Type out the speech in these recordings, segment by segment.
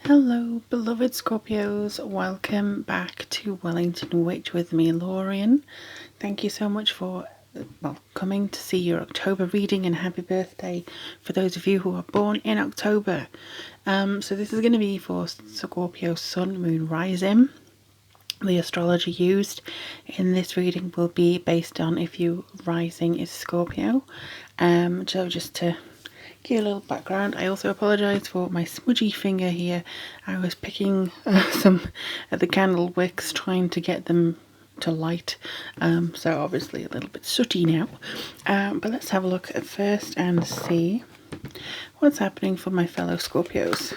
Hello, beloved Scorpios. Welcome back to Wellington Witch with me, Lorien. Thank you so much for coming to see your October reading, and happy birthday for those of you who are born in October. So this is going to be for Scorpio Sun, Moon, Rising. The astrology used in this reading will be based on if your rising is Scorpio. So just to give you a little background, I also apologise for my smudgy finger here. I was picking some of the candle wicks, trying to get them to light, so obviously a little bit sooty now. But let's have a look at first and see what's happening for my fellow Scorpios.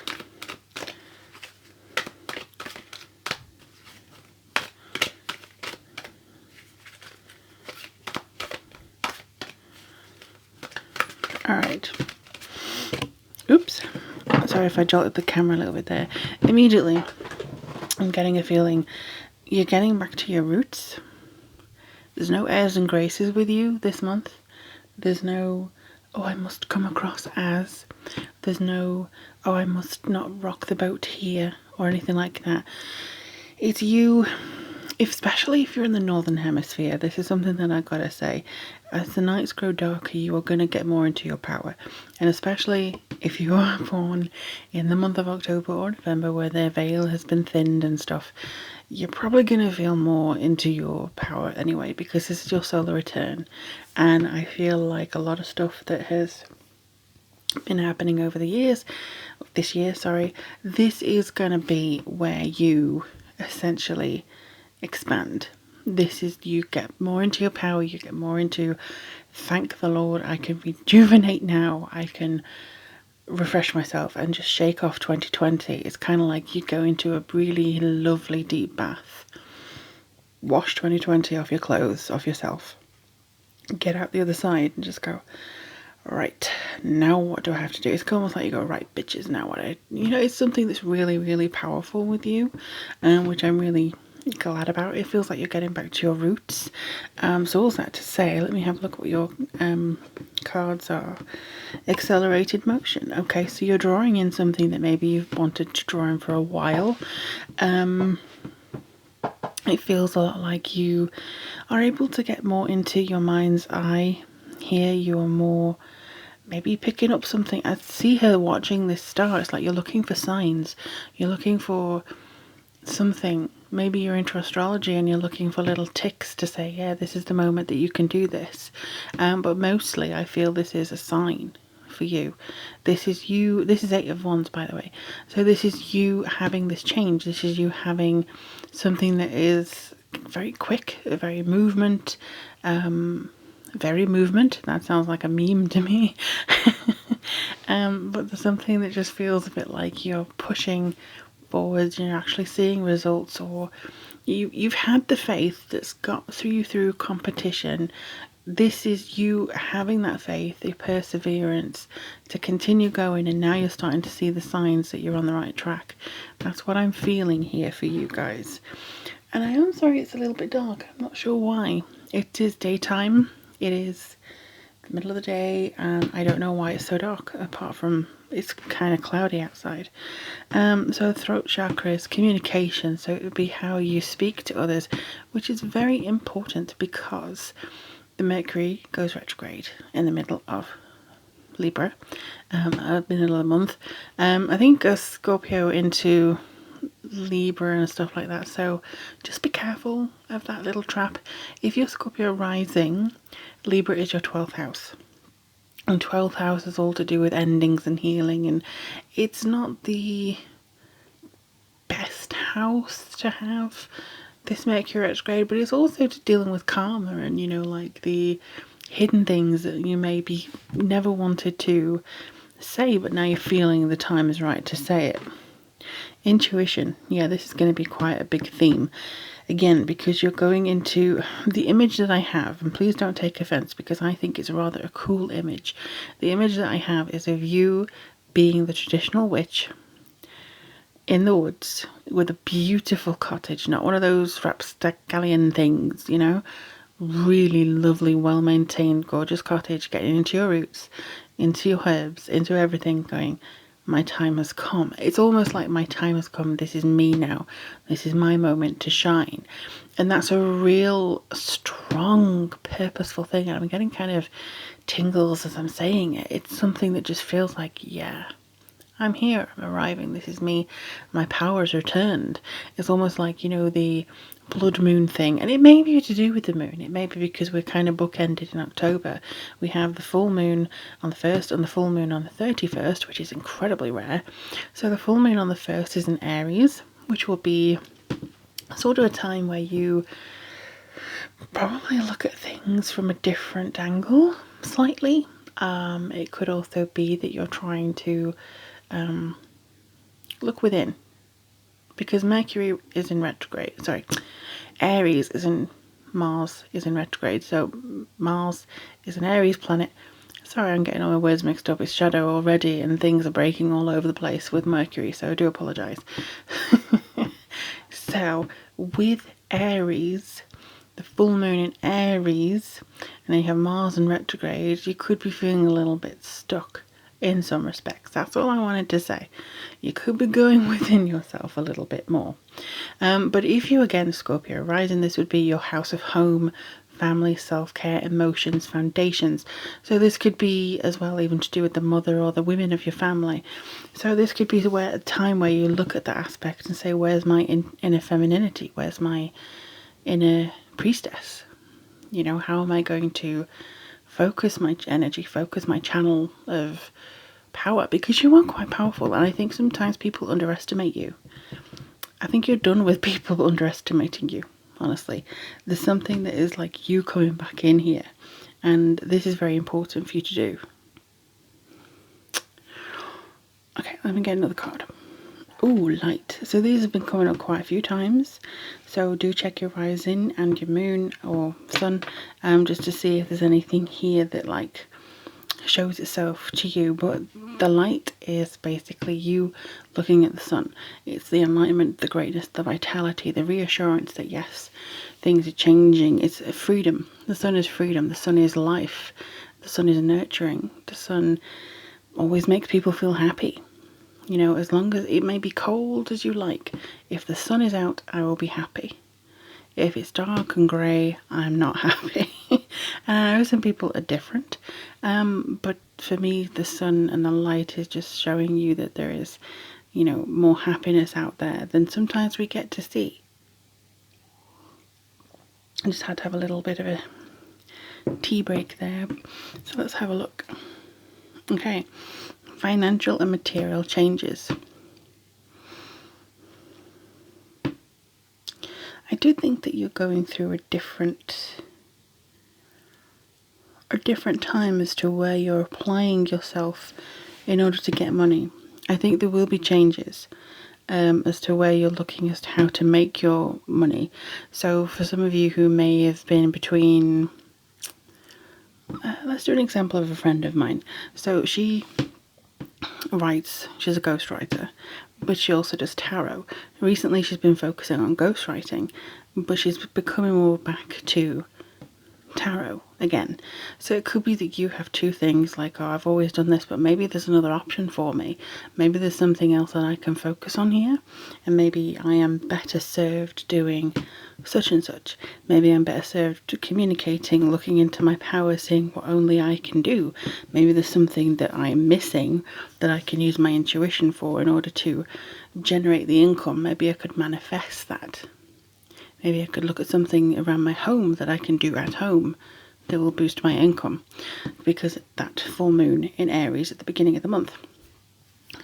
Alright. Oops. Sorry if I jolted the camera a little bit there. Immediately, I'm getting a feeling you're getting back to your roots. There's no airs and graces with you this month. There's no, oh, I must come across as. There's no, oh, I must not rock the boat here or anything like that. It's you, especially if you're in the northern hemisphere. This is something that I gotta say. As the nights grow darker, you are going to get more into your power, and especially if you are born in the month of October or November, where their veil has been thinned and stuff, you're probably going to feel more into your power anyway, because this is your solar return. And I feel like a lot of stuff that has been happening over the years, this year, sorry, this is going to be where you essentially expand. This is, you get more into your power, you get more into, thank the Lord, I can rejuvenate now, I can refresh myself and just shake off 2020. It's kind of like you go into a really lovely deep bath, wash 2020 off your clothes, off yourself, get out the other side and just go, right, now what do I have to do? It's almost like you go, right, bitches, now what it's something that's really, really powerful with you, which I'm really glad about. It feels like you're getting back to your roots. So all that to say, let me have a look at what your cards are. Accelerated motion. Okay, so you're drawing in something that maybe you've wanted to draw in for a while. It feels a lot like you are able to get more into your mind's eye here. You're more maybe picking up something. I see her watching this star. It's like you're looking for signs. You're looking for something. Maybe you're into astrology and you're looking for little ticks to say, yeah, this is the moment that you can do this. But mostly I feel this is a sign for you. This is you. This is 8 of Wands, by the way. So this is you having this change. This is you having something that is very quick, very movement. Very movement. That sounds like a meme to me. But there's something that just feels a bit like you're pushing forwards, you're actually seeing results, or you've had the faith that's got through competition. This is you having that faith, the perseverance to continue going, and now you're starting to see the signs that you're on the right track. That's what I'm feeling here for you guys. And I am sorry it's a little bit dark. I'm not sure why. It is daytime. It is the middle of the day, and I don't know why it's so dark, apart from it's kind of cloudy outside. So throat chakra is communication, so it would be how you speak to others, which is very important because the Mercury goes retrograde in the middle of Libra, at the middle of the month. I think a Scorpio into Libra and stuff like that, so just be careful of that little trap. If you're Scorpio rising, Libra is your 12th house. And 12th house is all to do with endings and healing, and it's not the best house to have this Mercury retrograde, but it's also to dealing with karma and, like the hidden things that you maybe never wanted to say, but now you're feeling the time is right to say it. Intuition. Yeah, this is going to be quite a big theme. Again, because you're going into the image that I have, and please don't take offense because I think it's rather a cool image. The image that I have is of you being the traditional witch in the woods with a beautiful cottage, not one of those rapscallion things, really lovely, well-maintained, gorgeous cottage, getting into your roots, into your herbs, into everything, going, my time has come. It's almost like my time has come. This is me now. This is my moment to shine. And that's a real strong, purposeful thing. And I'm getting kind of tingles as I'm saying it. It's something that just feels like, yeah, I'm here, I'm arriving, this is me, my powers are turned. It's almost like, you know, the blood moon thing, and it may be to do with the moon. It may be because we're kind of bookended in October. We have the full moon on the 1st and the full moon on the 31st, which is incredibly rare. So the full moon on the 1st is in Aries, which will be sort of a time where you probably look at things from a different angle, slightly. It could also be that you're trying to look within, because Mercury is in retrograde. Sorry, Aries is in Mars is in retrograde. So Mars is an Aries planet. Sorry, I'm getting all my words mixed up. It's shadow already, and things are breaking all over the place with Mercury. So I do apologise. So with Aries, the full moon in Aries, and then you have Mars in retrograde, you could be feeling a little bit stuck in some respects. That's all I wanted to say. You could be going within yourself a little bit more. But if you, again, Scorpio rising, this would be your house of home, family, self-care, emotions, foundations. So this could be as well even to do with the mother or the women of your family. So this could be a time where you look at that aspect and say, where's my inner femininity? Where's my inner priestess? You know, how am I going to focus my energy, focus my channel of power? Because you are quite powerful, and I think sometimes people underestimate you. I think you're done with people underestimating you, honestly. There's something that is like you coming back in here, and this is very important for you to do. Okay, let me get another card. Ooh, light. So these have been coming up quite a few times. So do check your rising and your moon or sun, just to see if there's anything here that like shows itself to you. But the light is basically you looking at the sun. It's the enlightenment, the greatness, the vitality, the reassurance that yes, things are changing. It's freedom. The sun is freedom. The sun is life. The sun is nurturing. The sun always makes people feel happy. You know, as long as it may be cold as you like, if the sun is out, I will be happy. If it's dark and grey, I'm not happy. And I know some people are different, but for me, the sun and the light is just showing you that there is, you know, more happiness out there than sometimes we get to see. I just had to have a little bit of a tea break there. So let's have a look. Okay. Financial and material changes. I do think that you're going through a different time as to where you're applying yourself in order to get money. I think there will be changes as to where you're looking as to how to make your money. So for some of you who may have been between, let's do an example of a friend of mine. So she writes, she's a ghostwriter, but she also does tarot. Recently she's been focusing on ghostwriting, but she's becoming more back to tarot again. So it could be that you have two things, like, oh, I've always done this, but maybe there's another option for me. Maybe there's something else that I can focus on here, and maybe I am better served doing such and such. Maybe I'm better served communicating, looking into my power, seeing what only I can do. Maybe there's something that I'm missing that I can use my intuition for in order to generate the income. Maybe I could manifest that. Maybe I could look at something around my home that I can do at home that will boost my income, because that full moon in Aries at the beginning of the month.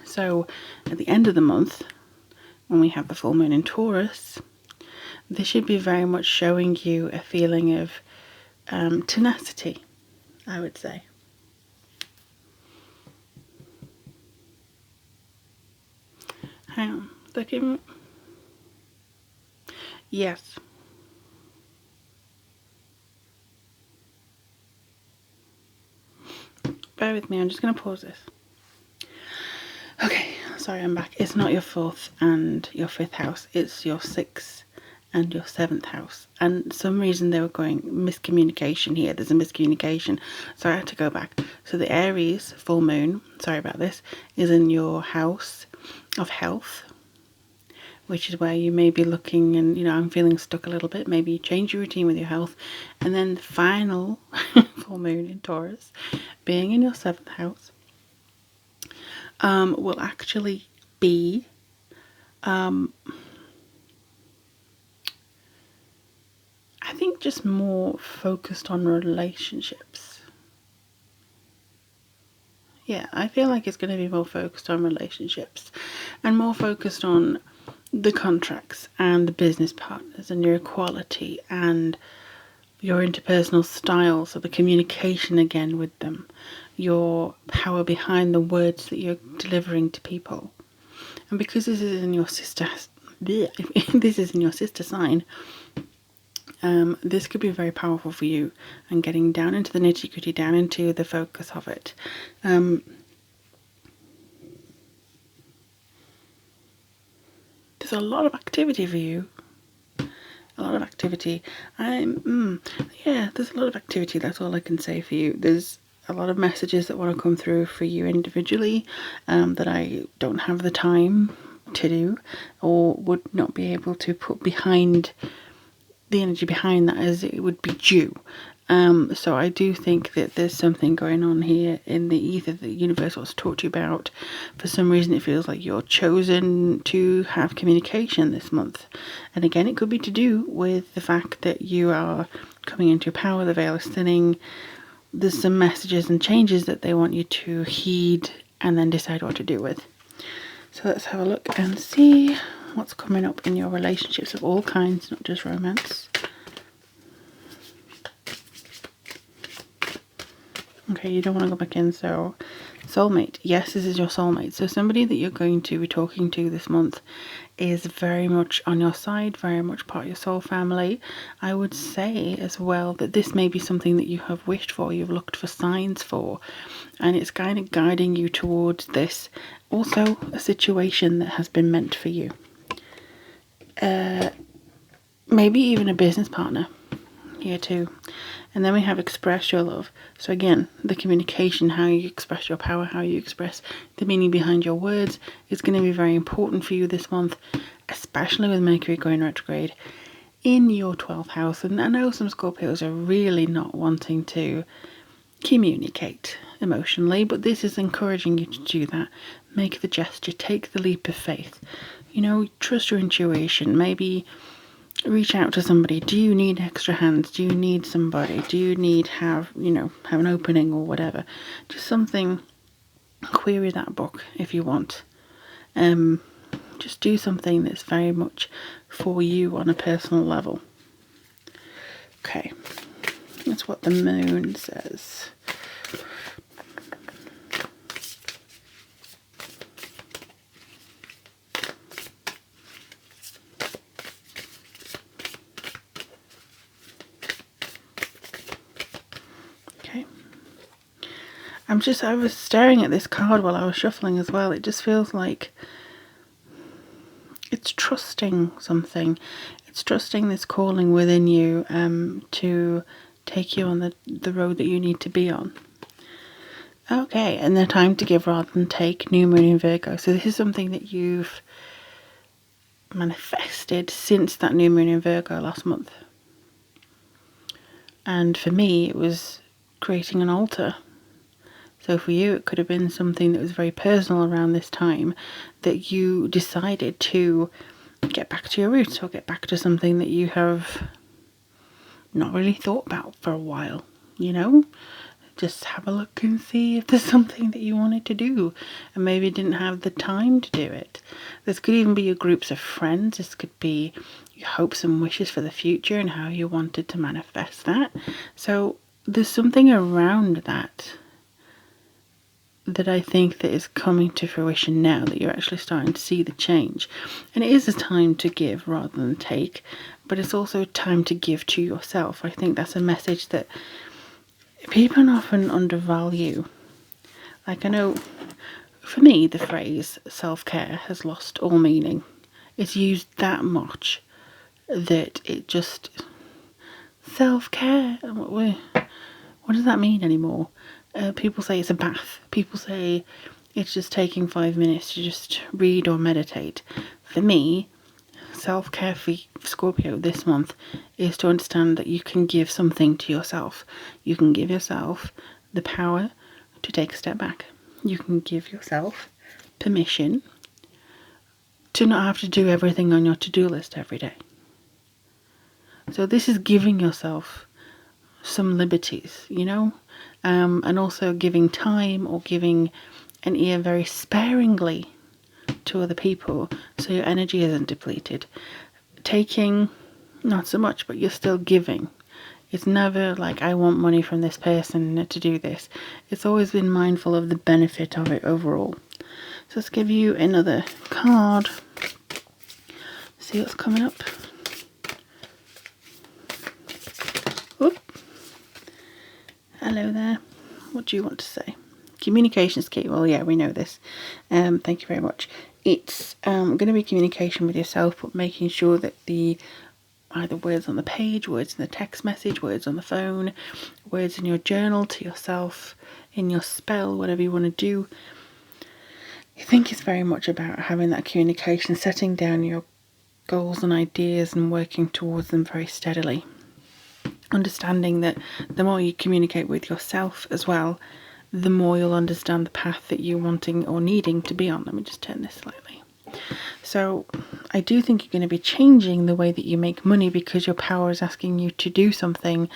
So at the end of the month, when we have the full moon in Taurus, this should be very much showing you a feeling of tenacity, I would say. Hang on, look at me. Yes. Bear with me, I'm just going to pause this. Okay, sorry, I'm back. It's not your 4th and your 5th house, it's your 6th and your 7th house. And some reason they were going miscommunication here. There's a miscommunication. So I had to go back. So the Aries full moon, sorry about this, is in your house of health, which is where you may be looking and, I'm feeling stuck a little bit. Maybe you change your routine with your health. And then the final full moon in Taurus, being in your 7th house, will actually be I think just more focused on relationships. Yeah, I feel like it's going to be more focused on relationships and more focused on the contracts and the business partners and your equality and your interpersonal style, so the communication again with them, your power behind the words that you're delivering to people. And because this is in your sister sign, this could be very powerful for you, and getting down into the nitty gritty, down into the focus of it. There's a lot of activity for you. A lot of activity. There's a lot of activity. That's all I can say for you. There's a lot of messages that want to come through for you individually, that I don't have the time to do, or would not be able to put behind the energy behind that as it would be due. So I do think that there's something going on here in the ether that the universe wants to talk to you about. For some reason it feels like you're chosen to have communication this month. And again, it could be to do with the fact that you are coming into your power, the veil is thinning. There's some messages and changes that they want you to heed and then decide what to do with. So let's have a look and see what's coming up in your relationships of all kinds, not just romance. Okay, you don't want to go back in. So soulmate. Yes, this is your soulmate. So somebody that you're going to be talking to this month is very much on your side, very much part of your soul family. I would say as well that this may be something that you have wished for, you've looked for signs for, and it's kind of guiding you towards this. Also a situation that has been meant for you. Maybe even a business partner here too. And then we have express your love. So again, the communication, how you express your power, how you express the meaning behind your words is going to be very important for you this month, especially with Mercury going retrograde in your 12th house. And I know some Scorpios are really not wanting to communicate emotionally, but this is encouraging you to do that. Make the gesture, take the leap of faith. Trust your intuition. Maybe reach out to somebody. Do you need extra hands? Do you need somebody? Do you need have an opening or whatever? Just something. Query that book if you want. Just do something that's very much for you on a personal level. Okay, that's what the moon says. I was staring at this card while I was shuffling as well. It just feels like it's trusting something. It's trusting this calling within you to take you on the road that you need to be on. Okay, and the time to give rather than take, new moon in Virgo. So this is something that you've manifested since that new moon in Virgo last month. And for me, it was creating an altar. So for you, it could have been something that was very personal around this time, that you decided to get back to your roots or get back to something that you have not really thought about for a while, Just have a look and see if there's something that you wanted to do and maybe didn't have the time to do it. This could even be your groups of friends. This could be your hopes and wishes for the future and how you wanted to manifest that. So there's something around that I think that is coming to fruition now, that you're actually starting to see the change. And it is a time to give rather than take, but it's also a time to give to yourself. I think that's a message that people often undervalue. Like, I know for me the phrase self-care has lost all meaning. It's used that much that it just self-care. What does that mean anymore? People say it's a bath. People say it's just taking 5 minutes to just read or meditate. For me, self-care for Scorpio this month is to understand that you can give something to yourself. You can give yourself the power to take a step back. You can give yourself permission to not have to do everything on your to-do list every day. So this is giving yourself some liberties, you know, and also giving time or giving an ear very sparingly to other people so your energy isn't depleted. Taking, not so much, but you're still giving. It's never like, I want money from this person to do this. It's always been mindful of the benefit of it overall. So let's give you another card. See what's coming up. Oop. Hello there. What do you want to say? Communication is key. Well, yeah, we know this. Thank you very much. It's going to be communication with yourself, but making sure that the either words on the page, words in the text message, words on the phone, words in your journal to yourself, in your spell, whatever you want to do. I think it's very much about having that communication, setting down your goals and ideas and working towards them very steadily. Understanding that the more you communicate with yourself as well, the more you'll understand the path that you're wanting or needing to be on. Let me just turn this slightly. So I do think you're going to be changing the way that you make money because your power is asking you to do something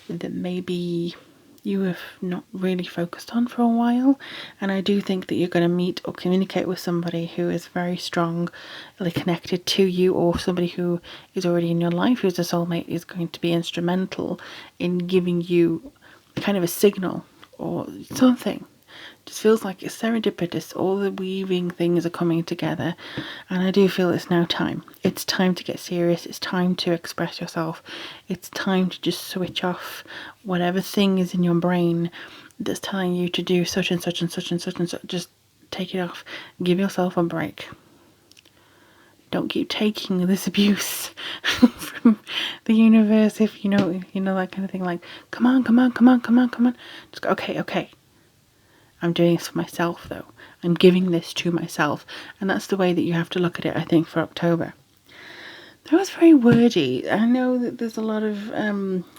that maybe you have not really focused on for a while. And I do think that you're going to meet or communicate with somebody who is very strongly connected to you, or somebody who is already in your life who's a soulmate is going to be instrumental in giving you kind of a signal or something. Just feels like it's serendipitous. All the weaving things are coming together, and I do feel it's now time. It's time to get serious. It's time to express yourself. It's time to just switch off whatever thing is in your brain that's telling you to do such and such and such and such and such. Just take it off. Give yourself a break. Don't keep taking this abuse from the universe. If you know that kind of thing. Like, come on. Just go, okay. I'm doing this for myself, though. I'm giving this to myself. And that's the way that you have to look at it, I think, for October. That was very wordy. I know that there's a lot of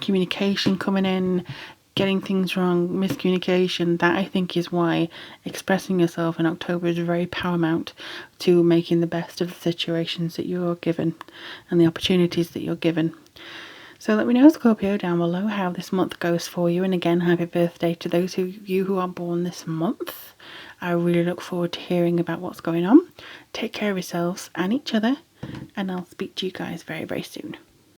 communication coming in, getting things wrong, miscommunication. That, I think, is why expressing yourself in October is very paramount to making the best of the situations that you're given and the opportunities that you're given. So let me know, Scorpio, down below how this month goes for you. And again, happy birthday to those of you who are born this month. I really look forward to hearing about what's going on. Take care of yourselves and each other, and I'll speak to you guys very, very soon.